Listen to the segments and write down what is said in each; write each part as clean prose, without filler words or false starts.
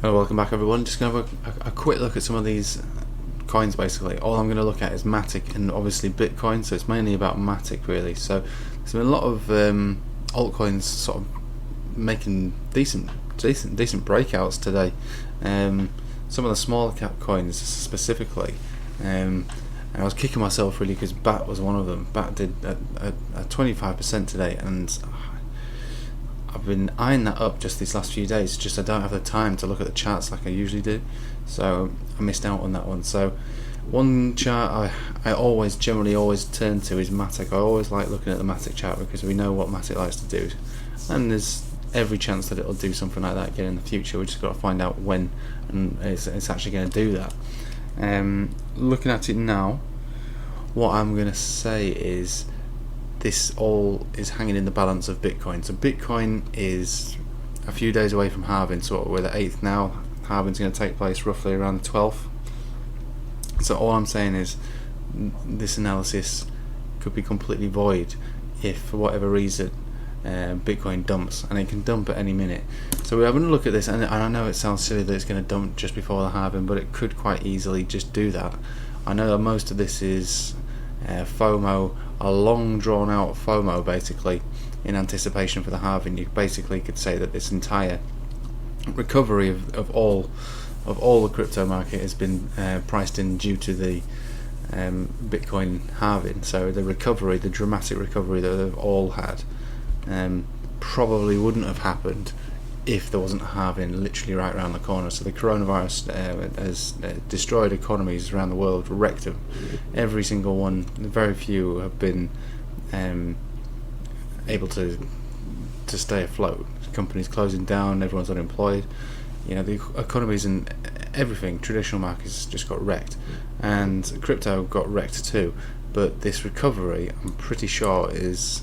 Hello, welcome back everyone. Just going to have a quick look at some of these coins basically. All I'm going to look at is Matic and obviously Bitcoin, so it's mainly about Matic really. So there's been a lot of altcoins sort of making decent breakouts today. Some of the smaller cap coins specifically. And I was kicking myself really because BAT was one of them. BAT did a 25% today, and I've been eyeing that up just these last few days. Just I don't have the time to look at the charts like I usually do, so I missed out on that one. So one chart I generally always turn to is Matic. I always like looking at the Matic chart because we know what Matic likes to do, and there's every chance that it'll do something like that again in the future. We just got to find out when and it's actually going to do that. Looking at it now, what I'm going to say is this all is hanging in the balance of Bitcoin. So Bitcoin is a few days away from halving, so we're the 8th now. Halving's going to take place roughly around the 12th. So all I'm saying is this analysis could be completely void if for whatever reason Bitcoin dumps, and it can dump at any minute. So we're having a look at this, and I know it sounds silly that it's going to dump just before the halving, but it could quite easily just do that. I know that most of this is FOMO, a long drawn out FOMO basically in anticipation for the halving. You basically could say that this entire recovery of all the crypto market has been priced in due to the Bitcoin halving. So the recovery, the dramatic recovery that they've all had, probably wouldn't have happened if there wasn't a halving literally right around the corner. So the coronavirus has destroyed economies around the world, wrecked them. Every single one. Very few have been able to stay afloat. Companies closing down, everyone's unemployed. You know, the economies and everything, traditional markets just got wrecked, and crypto got wrecked too. But this recovery, I'm pretty sure, is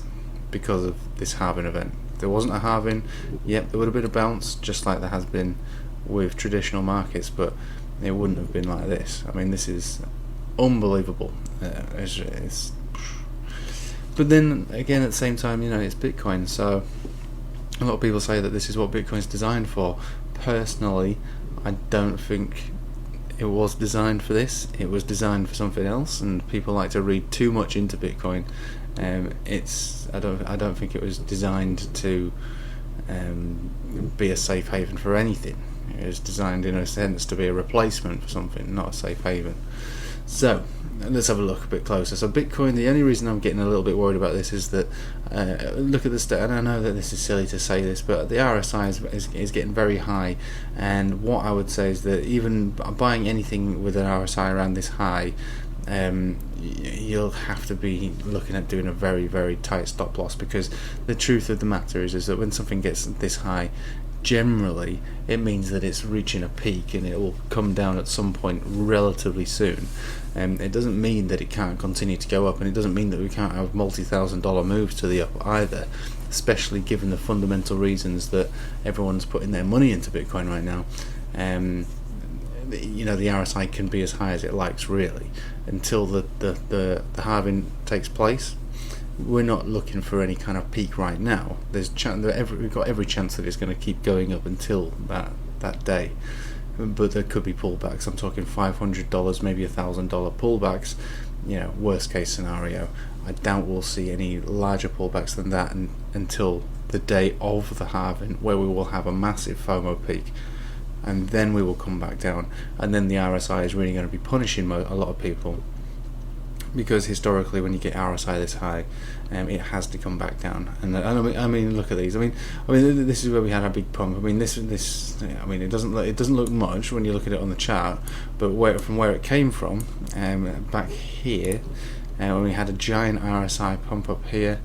because of this halving event. If there wasn't a halving, yep, there would have been a bounce, just like there has been with traditional markets, but it wouldn't have been like this. I mean, this is unbelievable. But then again, at the same time, you know, it's Bitcoin, so a lot of people say that this is what Bitcoin's designed for. Personally, I don't think it was designed for this. It was designed for something else, and people like to read too much into Bitcoin. I don't think it was designed to be a safe haven for anything. It was designed in a sense to be a replacement for something, not a safe haven. So let's have a look a bit closer. So Bitcoin, the only reason I'm getting a little bit worried about this is that look at the stat, and I know that this is silly to say this, but the RSI is getting very high, and what I would say is that even buying anything with an RSI around this high, you'll have to be looking at doing a very, very tight stop loss, because the truth of the matter is that when something gets this high, generally it means that it's reaching a peak and it will come down at some point relatively soon. It doesn't mean that it can't continue to go up, and it doesn't mean that we can't have multi-$1,000 moves to the up either, especially given the fundamental reasons that everyone's putting their money into Bitcoin right now. You know, the RSI can be as high as it likes really until the halving takes place. We're not looking for any kind of peak right now. We've got every chance that it's going to keep going up until that day, but there could be pullbacks. I'm talking $500, maybe $1,000 pullbacks. You know, worst case scenario. I doubt we'll see any larger pullbacks than that until the day of the halving, where we will have a massive FOMO peak, and then we will come back down, and then the RSI is really going to be punishing a lot of people, because historically when you get RSI this high, it has to come back down. And I mean look at these. I mean this is where we had a big pump. I mean this I mean it doesn't look much when you look at it on the chart, but from where it came from, back here, when we had a giant RSI pump up here,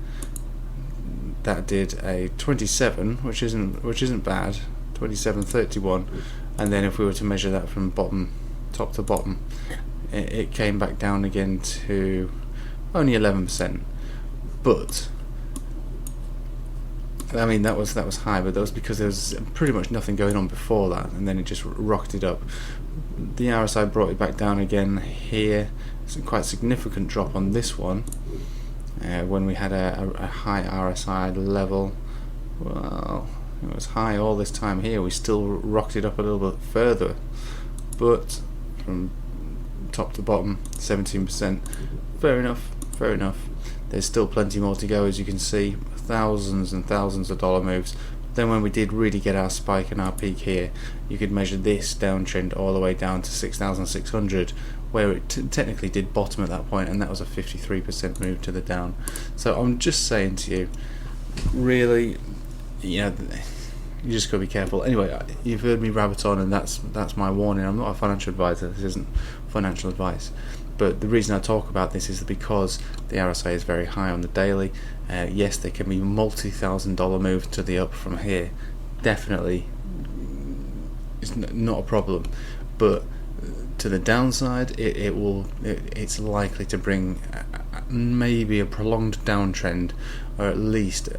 that did a 27, which isn't bad. 27.31, and then if we were to measure that from top to bottom, it came back down again to only 11%. But I mean that was high, but that was because there was pretty much nothing going on before that, and then it just rocketed up. The RSI brought it back down again here. It's a quite significant drop on this one, when we had a high RSI level. Well, it was high all this time here. We still rocketed up a little bit further, but from top to bottom, 17%. Fair enough, fair enough. There's still plenty more to go, as you can see, thousands and thousands of dollar moves. Then when we did really get our spike and our peak here, you could measure this downtrend all the way down to 6,600, where it technically did bottom at that point, and that was a 53% move to the down. So I'm just saying to you, really, you know, you just got to be careful. Anyway, you've heard me rabbit on, and that's my warning. I'm not a financial advisor. This isn't financial advice. But the reason I talk about this is because the RSI is very high on the daily. Yes, there can be multi-$1,000 moves to the up from here. Definitely, it's not a problem. But to the downside, it's likely to bring maybe a prolonged downtrend, or at least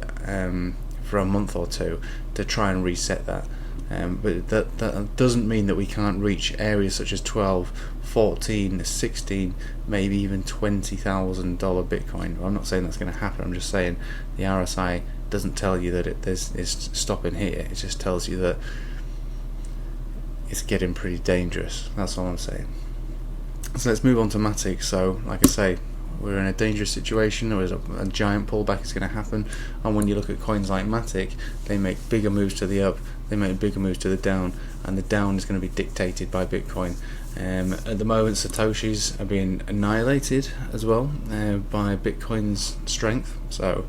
for a month or two, to try and reset that. But that doesn't mean that we can't reach areas such as 12, 14, 16, maybe even $20,000 Bitcoin. I'm not saying that's going to happen. I'm just saying the RSI doesn't tell you that it's stopping here. It just tells you that it's getting pretty dangerous. That's all I'm saying. So let's move on to Matic. So, like I say, we're in a dangerous situation. There is a giant pullback is going to happen, and when you look at coins like Matic, they make bigger moves to the up, they make bigger moves to the down, and the down is going to be dictated by Bitcoin. At the moment, Satoshis are being annihilated as well by Bitcoin's strength. So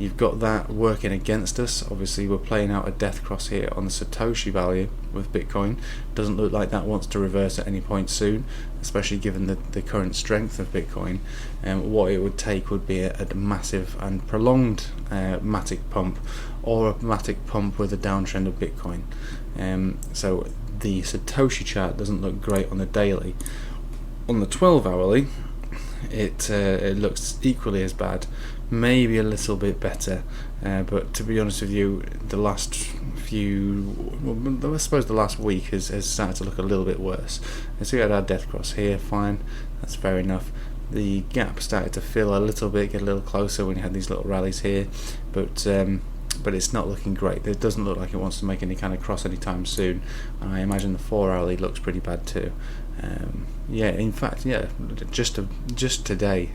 you've got that working against us. Obviously, we're playing out a death cross here on the Satoshi value with Bitcoin. Doesn't look like that wants to reverse at any point soon, especially given the current strength of Bitcoin. What it would take would be a massive and prolonged Matic pump, or a Matic pump with a downtrend of Bitcoin. So the Satoshi chart doesn't look great on the daily. On the 12-hourly, it looks equally as bad, maybe a little bit better, but to be honest with you, the last I suppose the last week has started to look a little bit worse. So we had our death cross here, fine, that's fair enough. The gap started to fill a little bit, get a little closer when you had these little rallies here, but it's not looking great. It doesn't look like it wants to make any kind of cross anytime soon. I imagine the 4-hourly looks pretty bad too. Yeah, in fact, just today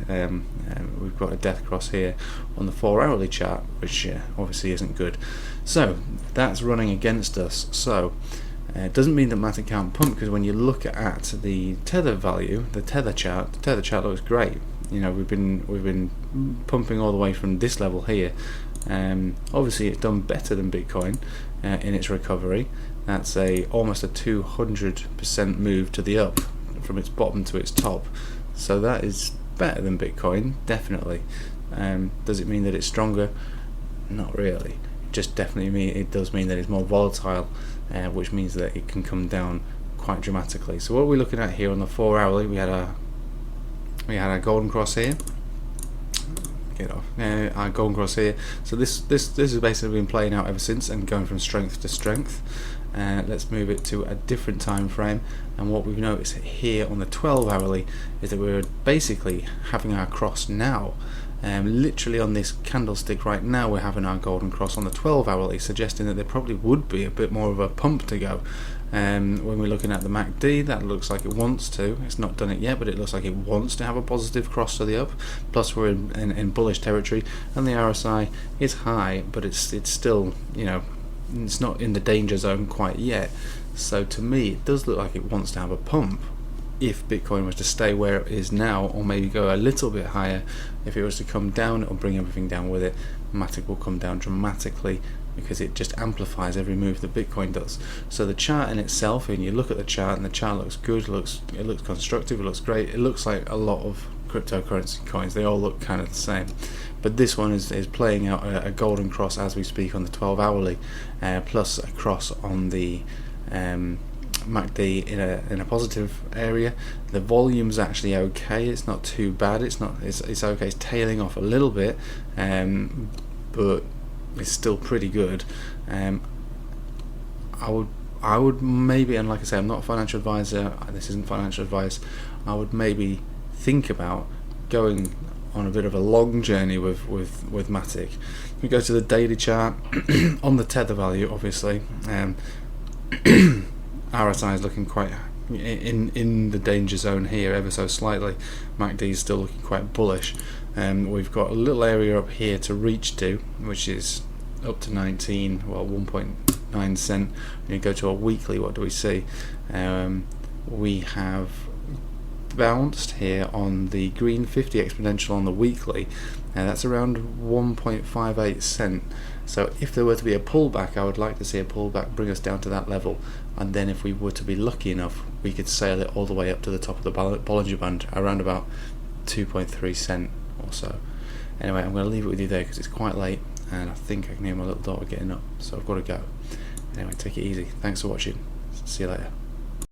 we've got a death cross here on the 4-hourly chart, which obviously isn't good. So that's running against us. So it doesn't mean that Matic can't pump, because when you look at the tether value, the tether chart looks great. You know, we've been pumping all the way from this level here. Obviously, it's done better than Bitcoin in its recovery. That's almost a 200% move to the up from its bottom to its top. So that is better than Bitcoin, definitely. Does it mean that it's stronger? Not really. Just definitely it does mean that it's more volatile, which means that it can come down quite dramatically. So what are we looking at here on the 4-hourly? We had our golden cross here. Get off. Our golden cross here. So this has basically been playing out ever since and going from strength to strength. Let's move it to a different time frame, and what we've noticed here on the 12-hourly is that we're basically having our cross now. Literally on this candlestick right now, we're having our golden cross on the 12-hourly, suggesting that there probably would be a bit more of a pump to go. When we're looking at the MACD, that looks like it wants to. It's not done it yet, but it looks like it wants to have a positive cross to the up. Plus, we're in bullish territory, and the RSI is high, but it's still, you know, it's not in the danger zone quite yet. So to me, it does look like it wants to have a pump. If Bitcoin was to stay where it is now, or maybe go a little bit higher, if it was to come down, it'll bring everything down with it. Matic will come down dramatically, because it just amplifies every move that Bitcoin does. So the chart in itself, and you look at the chart, and the chart looks good, it looks constructive, it looks great. It looks like a lot of cryptocurrency coins, they all look kind of the same. But this one is playing out a golden cross as we speak on the 12-hourly, plus a cross on the MACD in a positive area. The volume's actually okay. It's not too bad. It's okay. It's tailing off a little bit, but it's still pretty good. I would maybe, and like I say, I'm not a financial advisor. This isn't financial advice. I would maybe think about going on a bit of a long journey with Matic. We go to the daily chart on the tether value, obviously. RSI is looking quite in the danger zone here, ever so slightly. MACD is still looking quite bullish. We've got a little area up here to reach to, which is up to 1.9 cent. When you go to a weekly, what do we see? We have bounced here on the green 50 exponential on the weekly, and that's around 1.58 cent. So if there were to be a pullback, I would like to see a pullback bring us down to that level, and then if we were to be lucky enough, we could sail it all the way up to the top of the Bollinger Band around about 2.3 cent or so. Anyway, I'm going to leave it with you there because it's quite late and I think I can hear my little daughter getting up, so I've got to go. Anyway, take it easy. Thanks for watching. See you later.